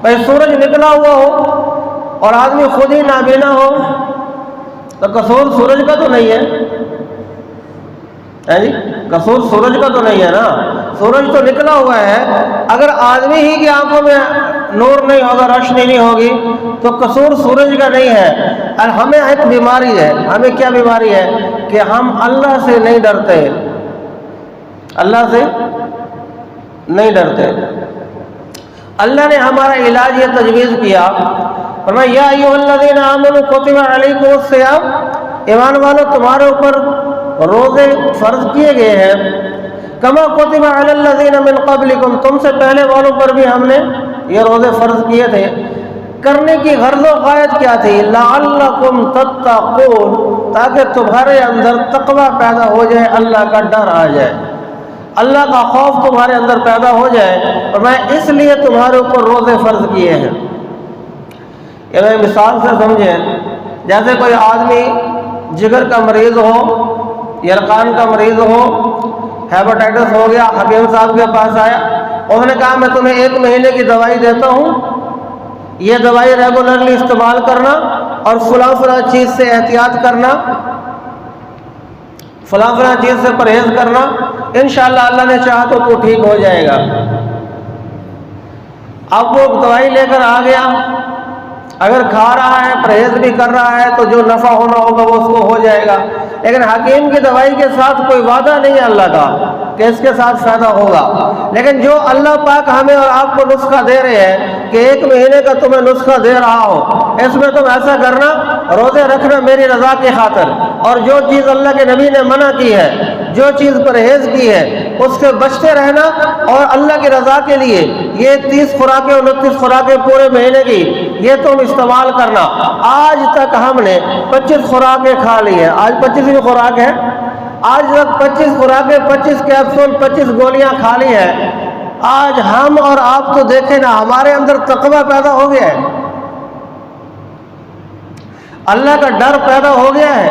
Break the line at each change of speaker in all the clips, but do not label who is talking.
بھائی سورج نکلا ہوا ہو اور آدمی خود ہی نابینا ہو تو قصور سورج کا تو نہیں ہے جی، قصور سورج کا تو نہیں ہے نا، سورج تو نکلا ہوا ہے۔ اگر آدمی ہی کی آنکھوں میں نور نہیں ہوگا، روشنی نہیں ہوگی تو قصور سورج کا نہیں ہے۔ اور ہمیں ایک بیماری ہے، ہمیں کیا بیماری ہے کہ ہم اللہ سے نہیں ڈرتے، اللہ سے نہیں ڈرتے۔ اللہ نے ہمارا علاج یہ تجویز کیا، فرمایا یا ایھا الذین آمنوا کتب علیکم الصیام، ایمان والو تمہارے اوپر روزے فرض کیے گئے ہیں، کما کتب علی الذین من قبلکم، تم سے پہلے والوں پر بھی ہم نے یہ روزے فرض کیے تھے۔ کرنے کی غرض و غایت کیا تھی؟ لعلکم تتقون، تاکہ تمہارے اندر تقوی پیدا ہو جائے، اللہ کا ڈر آ جائے، اللہ کا خوف تمہارے اندر پیدا ہو جائے، اور میں اس لیے تمہارے اوپر روزے فرض کیے ہیں۔ یہ میں مثال سے سمجھیں، جیسے کوئی آدمی جگر کا مریض ہو، یرقان کا مریض ہو، ہیپاٹائٹس ہو گیا، حکیم صاحب کے پاس آیا، انہوں نے کہا میں تمہیں 1 مہینے کی دوائی دیتا ہوں، یہ دوائی ریگولرلی استعمال کرنا اور فلاں فلاں چیز سے احتیاط کرنا، فلاں فلاں چیز سے پرہیز کرنا، انشاءاللہ اللہ نے چاہا تو تو ٹھیک ہو جائے گا۔ اب وہ دوائی لے کر آ گیا، اگر کھا رہا ہے، پرہیز بھی کر رہا ہے تو جو نفع ہونا ہوگا وہ اس کو ہو جائے گا، لیکن حکیم کی دوائی کے ساتھ کوئی وعدہ نہیں ہے اللہ کا کہ اس کے ساتھ فائدہ ہوگا۔ لیکن جو اللہ پاک ہمیں اور آپ کو نسخہ دے رہے ہیں کہ 1 مہینے کا تمہیں نسخہ دے رہا ہو، اس میں تم ایسا کرنا، روزے رکھنا میری رضا کی خاطر، اور جو چیز اللہ کے نبی نے منع کی ہے، جو چیز پرہیز کی ہے اس سے بچتے رہنا، اور اللہ کی رضا کے لیے یہ 30 خوراکیں 29 خوراکیں پورے مہینے کی یہ تم استعمال کرنا۔ آج تک ہم نے 25 خوراکیں کھا لی ہیں، آج 25ویں خوراک ہے، آج تک 25 خوراکیں، 25 کیپسول، 25 گولیاں کھا لی ہیں۔ آج ہم اور آپ تو دیکھیں نا، ہمارے اندر تقوی پیدا ہو گیا ہے، اللہ کا ڈر پیدا ہو گیا ہے۔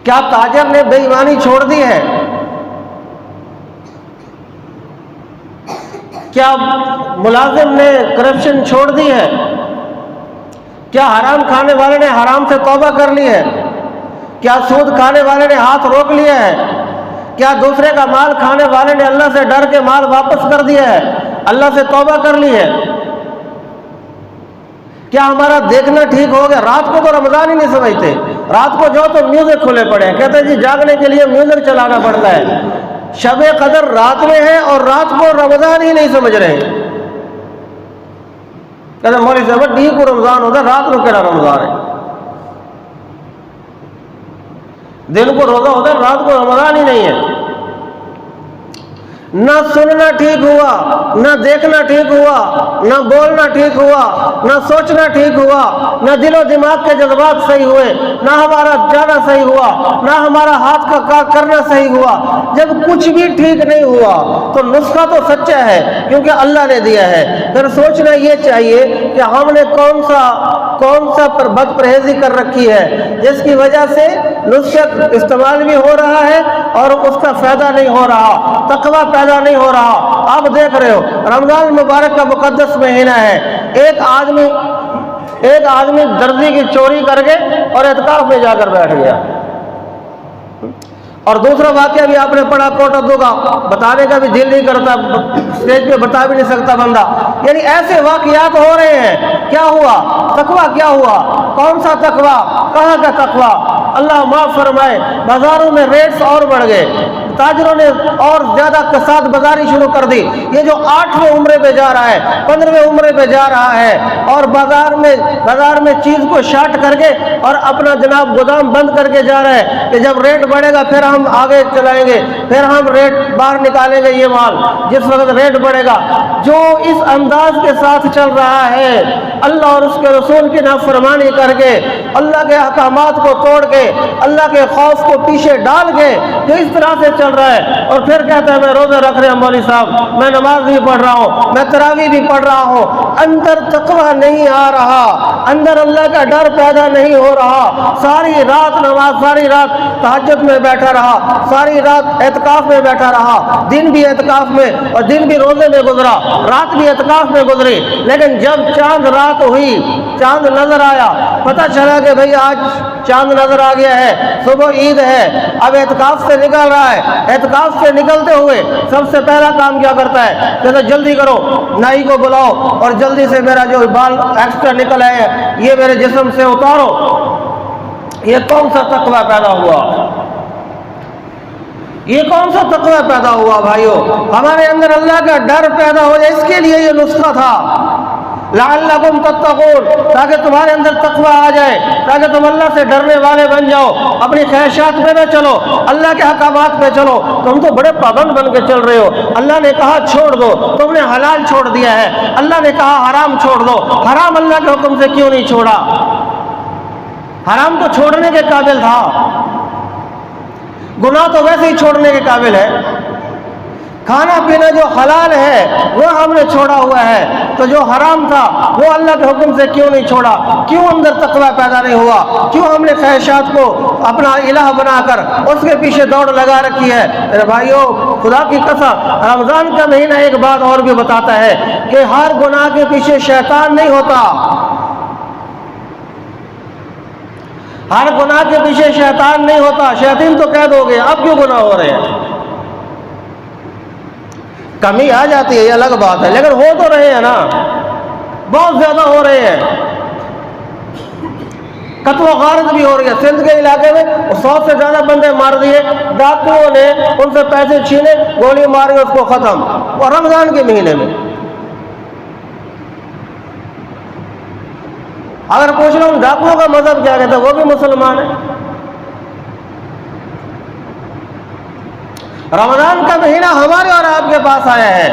کیا تاجر نے بے ایمانی چھوڑ دی ہے؟ کیا ملازم نے کرپشن چھوڑ دی ہے؟ کیا حرام کھانے والے نے حرام سے توبہ کر لی ہے؟ کیا سود کھانے والے نے ہاتھ روک لیا ہے؟ کیا دوسرے کا مال کھانے والے نے اللہ سے ڈر کے مال واپس کر دیا ہے، اللہ سے توبہ کر لی ہے؟ کیا ہمارا دیکھنا ٹھیک ہو گیا؟ رات کو تو رمضان ہی نہیں سمجھتے، رات کو جو تو میوزک کھلے پڑے ہیں، کہتے ہیں جی جاگنے کے لیے میوزک چلانا پڑتا ہے۔ شب قدر رات میں ہے اور رات کو رمضان ہی نہیں سمجھ رہے، کہتے ہیں مولوی صاحب ڈی کو رمضان ہوتا ہے، رات کو کہنا رمضان ہے، دن کو روزہ ہوتا ہے، رات کو رمضان ہی نہیں ہے۔ نہ سننا ٹھیک ہوا، نہ دیکھنا ٹھیک ہوا، نہ بولنا ٹھیک ہوا، نہ سوچنا ٹھیک ہوا، نہ دل و دماغ کے جذبات صحیح ہوئے، نہ ہمارا جانا صحیح ہوا، نہ ہمارا ہاتھ کا کام کرنا صحیح ہوا۔ جب کچھ بھی ٹھیک نہیں ہوا تو نسخہ تو سچا ہے کیونکہ اللہ نے دیا ہے، پھر سوچنا یہ چاہیے کہ ہم نے کون سا بد پرہیزی کر رکھی ہے جس کی وجہ سے نسخہ استعمال بھی ہو رہا ہے اور اس کا فائدہ نہیں ہو رہا، تقویٰ پیدا نہیں ہو رہا۔ آپ دیکھ رہے ہو رمضان المبارک کا مقدس مہینہ ہے، ایک آدمی درزی کی چوری کر کے اور اعتکاف میں جا کر بیٹھ گیا، اور دوسرا واقعہ بھی آپ نے پڑھا، کوٹ عبدو کا، بتانے کا بھی دل نہیں کرتا، اسٹیج پہ بتا بھی نہیں سکتا بندہ۔ یعنی ایسے واقعات ہو رہے ہیں، کیا ہوا؟ تقویٰ کیا ہوا؟ کون سا تقویٰ؟ کہاں کا تقویٰ؟ اللہ معاف فرمائے، بازاروں میں ریٹس اور بڑھ گئے، تاجروں نے اور زیادہ کساد بازاری شروع کر دی۔ یہ جو 8ویں عمرے پہ جا رہا ہے، 15ویں عمرے پہ جا رہا ہے اور بازار میں چیز کو شارٹ کر کے اور اپنا جناب گودام بند کر کے جا رہا ہے کہ جب ریٹ بڑھے گا پھر ہم آگے چلائیں گے، پھر ہم ریٹ باہر نکالیں گے یہ مال جس وقت ریٹ بڑھے گا۔ جو اس انداز کے ساتھ چل رہا ہے، اللہ اور اس کے رسول کی نافرمانی کر کے، اللہ کے احکامات کو توڑ کے، اللہ کے خوف کو پیچھے ڈال کے جو اس طرح سے چل رہا ہے اور پھر کہتا ہے میں روزے رکھ رہے ہیں مولوی صاحب، میں نماز بھی پڑھ رہا ہوں، میں تراویح بھی پڑھ رہا ہوں، اندر تقویٰ نہیں آ رہا، اندر اللہ کا ڈر پیدا نہیں ہو رہا، ساری رات نماز، ساری رات تہجد میں بیٹھا رہا، ساری رات اعتکاف میں بیٹھا رہا، دن بھی اعتکاف میں اور دن بھی روزے میں گزرا، رات بھی اعتکاف میں گزری، لیکن جب چاند رات ہوئی، چاند نظر آیا، پتہ چلا کہ بھئی آج چاند نظر آ گیا ہے، صبح عید ہے، اب اعتکاف سے نکل رہا ہے، اعتکاف سے نکلتے ہوئے سب سے پہلا کام کیا کرتا ہے؟ کہتا جلدی کرو، نائی کو بلاؤ اور جلدی سے میرا جو بال ایکسٹرا نکل ہے یہ میرے جسم سے اتارو۔ یہ کون سا تقویٰ پیدا ہوا؟ یہ کون سا تقویٰ پیدا ہوا بھائیو؟ ہمارے اندر اللہ کا ڈر پیدا ہو جائے، اس کے لیے یہ نسخہ تھا، لعلکم تتقون، تاکہ تمہارے اندر تقویٰ آ جائے، تاکہ تم اللہ سے ڈرنے والے بن جاؤ، اپنی خواہشات میں نہ چلو، اللہ کے احکامات میں چلو۔ تم تو بڑے پابند بن کے چل رہے ہو، اللہ نے کہا چھوڑ دو، تم نے حلال چھوڑ دیا ہے، اللہ نے کہا حرام چھوڑ دو، حرام اللہ کے حکم سے کیوں نہیں چھوڑا؟ حرام تو چھوڑنے کے قابل تھا، گناہ تو ویسے ہی چھوڑنے کے قابل ہے، کھانا پینا جو حلال ہے وہ ہم نے چھوڑا ہوا ہے، تو جو حرام تھا وہ اللہ کے حکم سے کیوں نہیں چھوڑا؟ کیوں اندر تقویٰ پیدا نہیں ہوا؟ کیوں ہم نے خواہشات کو اپنا الہ بنا کر اس کے پیچھے دوڑ لگا رکھی ہے؟ میرے بھائیو، خدا کی قسم، رمضان کا مہینہ ایک بات اور بھی بتاتا ہے کہ ہر گناہ کے پیچھے شیطان نہیں ہوتا، ہر گناہ کے پیچھے شیطان نہیں ہوتا۔ شیطان تو قید ہو گئے، اب کیوں گناہ ہو رہے ہیں؟ کمی آ جاتی ہے یہ الگ بات ہے، لیکن ہو تو رہے ہیں نا، بہت زیادہ ہو رہے ہیں، قتل و غارت بھی ہو رہی ہے۔ سندھ کے علاقے میں 100 سے زیادہ بندے مار دیے، ڈاکوؤں نے ان سے پیسے چھینے، گولی ماری، اس کو ختم، اور رمضان کے مہینے میں۔ اگر پوچھ لو ڈاکوؤں کا مذہب کیا کہتا ہے، وہ بھی مسلمان ہے۔ رمضان کا مہینہ ہمارے اور آپ کے پاس آیا ہے،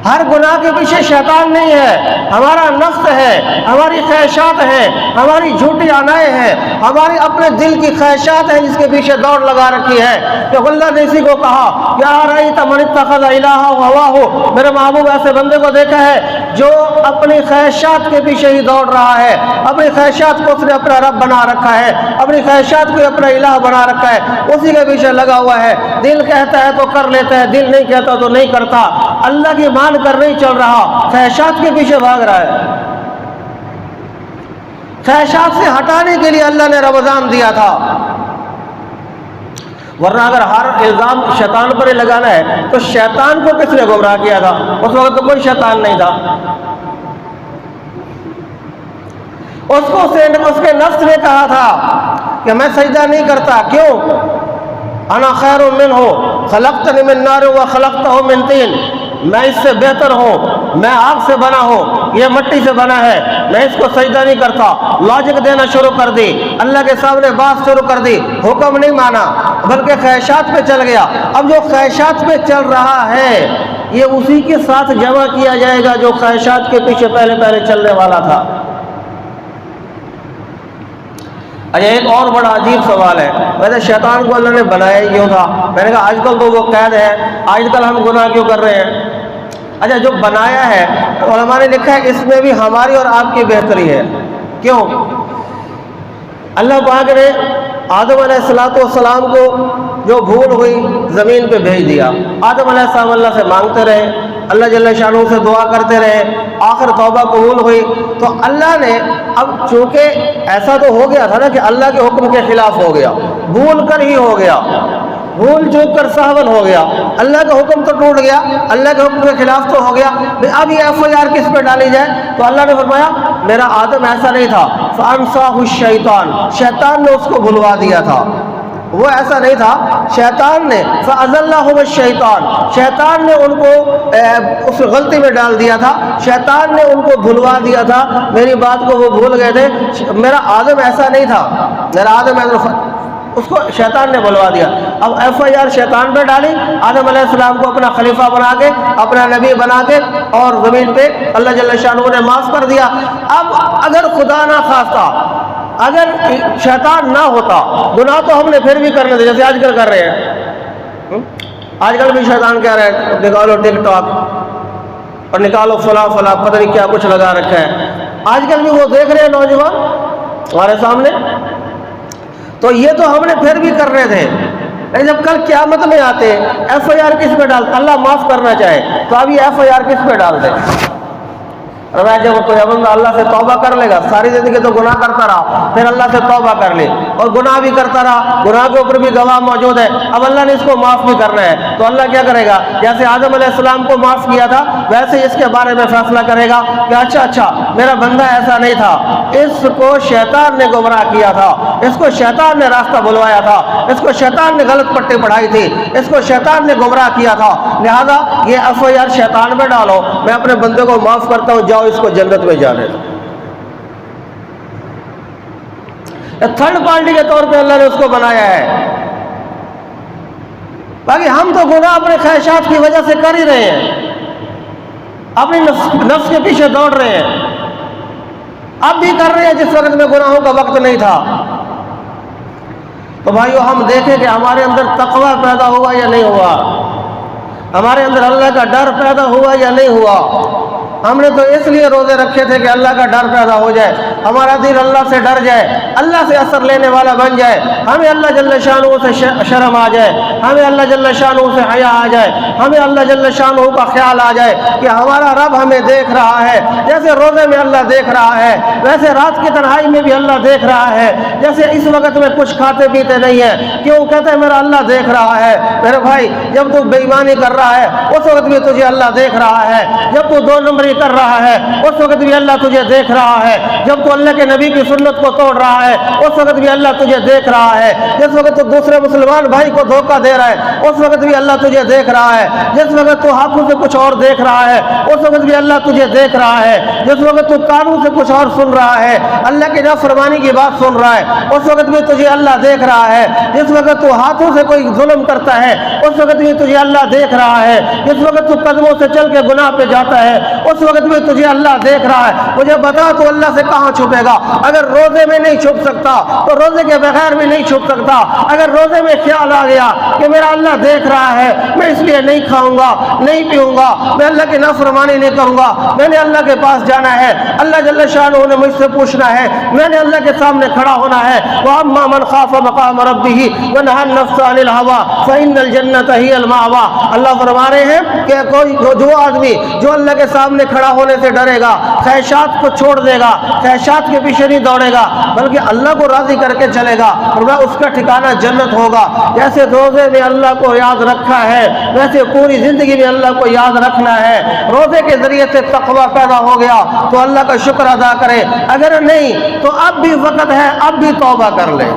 ہر گناہ کے پیچھے شیطان نہیں ہے، ہمارا نفس ہے، ہماری خواہشات ہیں، ہماری جھوٹی عنائیں ہیں، ہماری اپنے دل کی خواہشات ہیں جس کے پیچھے دوڑ لگا رکھی ہے۔ کہ اللہ نے اسی کو کہا یا رأیت من اتخذ الہہ ہواہ، میرے محبوب ایسے بندے کو دیکھا ہے جو اپنی خواہشات کے پیچھے ہی دوڑ رہا ہے، اپنی خواہشات کو اس نے اپنا رب بنا رکھا ہے، اپنی خواہشات کو اپنا الہ بنا رکھا ہے، اسی کے پیچھے لگا ہوا ہے۔ دل کہتا ہے تو کر لیتا ہے، دل نہیں کہتا تو نہیں کرتا، اللہ کی مان کر نہیں چل رہا، خواہشات کے پیچھے بھاگ رہا ہے۔ خواہشات سے ہٹانے کے لیے اللہ نے رمضان دیا تھا، ورنہ اگر ہر الزام شیطان پر ہی لگانا ہے تو شیطان کو کس نے گمراہ کیا تھا؟ اس وقت تو کوئی شیطان نہیں تھا، اس کے نفس نے کہا تھا کہ میں سجدہ نہیں کرتا، کیوں؟ انا خیر منہ خلقتنی من نار وخلقتہ من طین، میں اس سے بہتر ہوں، میں آگ سے بنا ہوں، یہ مٹی سے بنا ہے، میں اس کو سجدہ نہیں کرتا۔ لاجک دینا شروع کر دی، اللہ کے سامنے بات شروع کر دی، حکم نہیں مانا بلکہ خواہشات پہ چل گیا۔ اب جو خواہشات پہ چل رہا ہے یہ اسی کے ساتھ جمع کیا جائے گا جو خواہشات کے پیچھے پہلے چلنے والا تھا۔ اچھا، ایک اور بڑا عجیب سوال ہے، ویسے شیطان کو اللہ نے بنایا کیوں تھا؟ میں نے کہا آج کل تو وہ قید ہے، آج کل ہم گناہ کیوں کر رہے ہیں؟ اچھا، جو بنایا ہے علماء نے لکھا ہے اس میں بھی ہماری اور آپ کی بہتری ہے۔ کیوں؟ اللہ پاک نے آدم علیہ السلام کو جو بھول ہوئی زمین پہ بھیج دیا، آدم علیہ السلام اللہ سے مانگتے رہے، اللہ جل شانہ سے دعا کرتے رہے، آخر توبہ قبول ہوئی تو اللہ نے، اب چونکہ ایسا تو ہو گیا تھا نا کہ اللہ کے حکم کے خلاف ہو گیا، بھول کر ہی ہو گیا، بھول چوک کر سہون ہو گیا، اللہ کا حکم تو ٹوٹ گیا، اللہ کے حکم کے خلاف تو ہو گیا، اب یہ FIR کس پہ ڈالی جائے؟ تو اللہ نے فرمایا میرا آدم ایسا نہیں تھا، فَأَنْسَاهُ الشَّيْطَانُ، شیطان نے اس کو بھلوا دیا تھا، وہ ایسا نہیں تھا، شیطان نے، فَأَزَلَّهُمُ الشَّيْطَانُ، شیطان نے ان کو اس غلطی میں ڈال دیا تھا، شیطان نے ان کو بھلوا دیا تھا، میری بات کو وہ بھول گئے تھے، میرا آدم ایسا نہیں تھا، میرا آدم ایسا، اس کو شیطان نے بلوا دیا۔ اب FIR شیطان پہ ڈالی، آدم علیہ السلام کو اپنا خلیفہ بنا کے، اپنا نبی بنا کے، اور زمین پہ اللہ جل شانہ نے معاف کر دیا۔ اب اگر خدا نہ خواستہ، اگر شیطان نہ ہوتا، گناہ تو ہم نے پھر بھی کرنے تھے جیسے آج کل کر رہے ہیں، آج کل بھی شیطان کہہ رہے ہیں نکالو ٹک ٹاک اور نکالو فلاں فلاں، پتہ نہیں کیا کچھ لگا رکھا ہے. آج کل بھی وہ دیکھ رہے ہیں نوجوان ہمارے سامنے. تو یہ تو ہم نے پھر بھی کر رہے تھے، لیکن جب کل قیامت میں آتے ایف آئی آر کس پہ ڈالتے؟ اللہ معاف کرنا چاہے تو اب یہ ایف آئی آر کس پہ ڈال دیں؟ جب کوئی بندہ اللہ سے توبہ کر لے گا، ساری زندگی تو گناہ کرتا رہا، پھر اللہ سے توبہ کر لے اور گناہ بھی کرتا رہا، گناہ کے اوپر بھی گواہ موجود ہے، اب اللہ نے اس کو معاف بھی کرنا ہے، تو اللہ کیا کرے گا؟ جیسے آدم علیہ السلام کو معاف کیا تھا ویسے اس کے بارے میں فیصلہ کرے گا کہ اچھا میرا بندہ ایسا نہیں تھا، اس کو شیطان نے گمراہ کیا تھا، اس کو شیطان نے راستہ بلوایا تھا، اس کو شیطان نے غلط پٹی پڑھائی تھی، اس کو شیطان نے گمراہ کیا تھا، لہذا یہ ایف آئی آر شیطان میں ڈالو، میں اپنے بندے کو معاف کرتا ہوں، جاؤ اس کو جنت میں جانے دو. تھرڈ پارٹی کے طور پہ اللہ نے اس کو بنایا ہے. باقی ہم تو گناہ اپنے خواہشات کی وجہ سے کر ہی رہے ہیں، اپنی نفس کے پیچھے دوڑ رہے ہیں، اب بھی کر رہے ہیں جس وقت میں گناہوں کا وقت نہیں تھا. تو بھائیو ہم دیکھیں کہ ہمارے اندر تقوی پیدا ہوا یا نہیں ہوا، ہمارے اندر اللہ کا ڈر پیدا ہوا یا نہیں ہوا. ہم نے تو اس لیے روزے رکھے تھے کہ اللہ کا ڈر پیدا ہو جائے، ہمارا دل اللہ سے ڈر جائے، اللہ سے اثر لینے والا بن جائے، ہمیں اللہ جل شانہ سے شرم آ جائے، ہمیں اللہ جل شانہ سے حیا آ جائے، ہمیں اللہ جل شانہ کا خیال آ جائے کہ ہمارا رب ہمیں دیکھ رہا ہے. جیسے روزے میں اللہ دیکھ رہا ہے ویسے رات کی تنہائی میں بھی اللہ دیکھ رہا ہے. جیسے اس وقت میں کچھ کھاتے پیتے نہیں ہیں، کیوں کہتے ہیں میرا اللہ دیکھ رہا ہے. میرے بھائی جب تو بے ایمانی کر رہا ہے اس وقت بھی تجھے اللہ دیکھ رہا ہے، جب تو دو نمبری کر رہا ہے اس وقت بھی اللہ تجھے دیکھ رہا ہے، جب تو اللہ کے نبی کی سنت کو توڑ رہا ہے اس وقت بھی اللہ تجھے دیکھ رہا ہے، جس وقت تو دوسرے مسلمان بھائی کو دھوکہ دے رہا ہے اس وقت بھی اللہ تجھے دیکھ رہا ہے، جس وقت تو ہاتھوں سے کچھ اور دیکھ رہا ہے اس وقت بھی اللہ تجھے دیکھ رہا ہے، جس وقت تو کانوں سے کچھ اور سن رہا ہے، اللہ کی نافرمانی کی بات سن رہا ہے اس وقت بھی تجھے اللہ دیکھ رہا ہے، جس وقت تو ہاتھوں سے کوئی ظلم کرتا ہے اس وقت بھی تجھے اللہ دیکھ رہا ہے، جس وقت تو قدموں سے چل کے گناہ پہ جاتا ہے اس وقت بھی تجھے اللہ دیکھ رہا ہے. مجھے بتا تو اللہ سے کہاں چھپے گا؟ اگر روزے میں نہیں چھپ سکتا تو روزے کے بغیر بھی نہیں چھپ سکتا. اگر روزے میں خیال آ گیا کہ میرا اللہ دیکھ رہا ہے میں اس لیے نہیں کھاؤں گا نہیں پیوں گا، میں اللہ کی نافرمانی نہیں کروں گا، میں نے اللہ کے پاس جانا ہے، اللہ جل شانہ نے مجھ سے پوچھنا ہے، میں نے اللہ کے سامنے کھڑا ہونا ہے. وَأَمَّا مَنْ خَافَ مَقَامَ رَبِّهِ وَنَهَى النَّفْسَ عَنِ الْهَوَىٰ فَإِنَّ الْجَنَّةَ هِيَ الْمَأْوَىٰ. اللہ فرما رہے ہیں کہ جو آدمی جو اللہ کے سامنے کھڑا ہونے سے ڈرے گا، خواہشات کو چھوڑ دے گا، خواہشات کے پیچھے نہیں دوڑے گا بلکہ اللہ کو راضی کر کے چلے گا، اور اس کا ٹھکانہ جنت ہوگا. جیسے روزے میں اللہ کو یاد رکھا ہے ویسے پوری زندگی میں اللہ کو یاد رکھنا ہے. روزے کے ذریعے سے تقوی پیدا ہو گیا تو اللہ کا شکر ادا کرے، اگر نہیں تو اب بھی وقت ہے، اب بھی توبہ کر لے،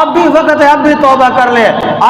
اب بھی وقت ہے، اب بھی توبہ کر لے.